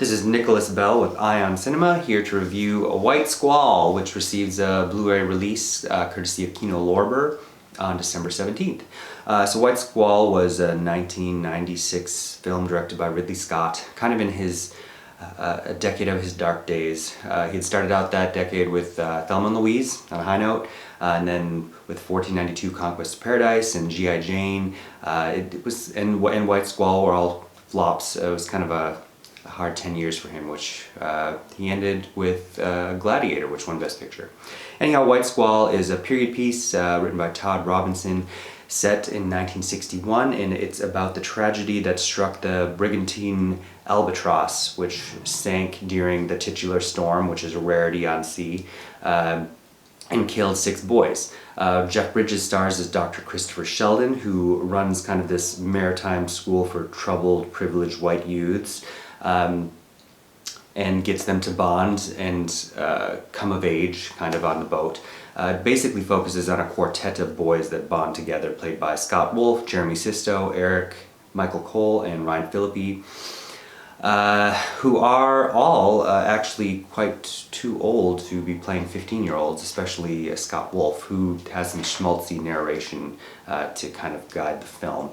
This is Nicholas Bell with Ion Cinema, here to review A White Squall, which receives a Blu-ray release courtesy of Kino Lorber on December 17th. So White Squall was a 1996 film directed by Ridley Scott, kind of in his a decade of his dark days. He had started out that decade with Thelma and Louise on a high note, and then with 1492 Conquest of Paradise and G.I. Jane. And White Squall were all flops. It was kind of a hard 10 years for him, which he ended with Gladiator, which won Best Picture. Anyhow, White Squall is a period piece written by Todd Robinson, set in 1961, and it's about the tragedy that struck the brigantine Albatross, which sank during the titular storm, which is a rarity on sea, and killed 6 boys. Jeff Bridges stars as Dr. Christopher Sheldon, who runs kind of this maritime school for troubled, privileged white youths, and gets them to bond and come of age kind of on the boat. It basically focuses on a quartet of boys that bond together, played by Scott Wolf, Jeremy Sisto, Eric, Michael Cole, and Ryan Phillippe, who are all actually quite too old to be playing 15-year-olds, especially Scott Wolf, who has some schmaltzy narration to kind of guide the film.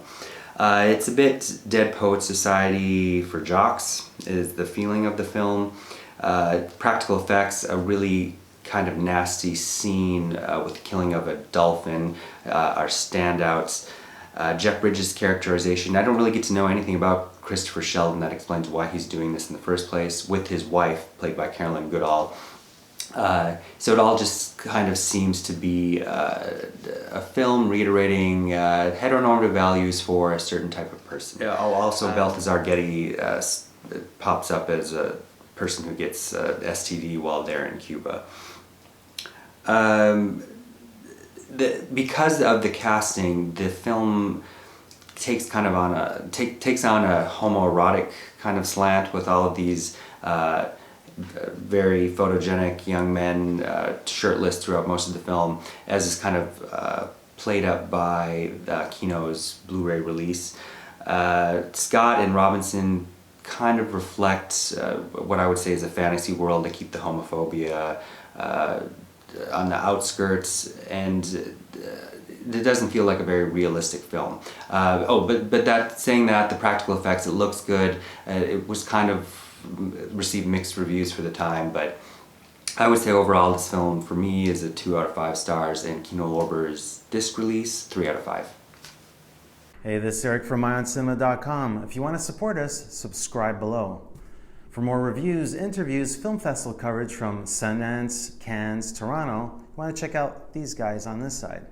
It's a bit Dead Poets Society for jocks, is the feeling of the film. Practical effects, a really kind of nasty scene with the killing of a dolphin are standouts. Jeff Bridges' characterization, I don't really get to know anything about Christopher Sheldon that explains why he's doing this in the first place, with his wife, played by Carolyn Goodall. So it all just kind of seems to be a film reiterating heteronormative values for a certain type of person. Also, Balthazar Getty pops up as a person who gets STD while they're in Cuba. Because of the casting, the film takes on a homoerotic kind of slant, with all of these very photogenic young men shirtless throughout most of the film, as is kind of played up by Kino's Blu-ray release. Scott and Robinson kind of reflect what I would say is a fantasy world. They keep the homophobia on the outskirts, and it doesn't feel like a very realistic film. Saying that, the practical effects, it looks good. It was kind of received mixed reviews for the time, but I would say overall this film for me is a 2 out of 5 stars, and Kino Lorber's disc release, 3 out of 5. Hey, this is Eric from IonCinema.com. If you want to support us, subscribe below. For more reviews, interviews, film festival coverage from Sundance, Cannes, Toronto, you want to check out these guys on this side.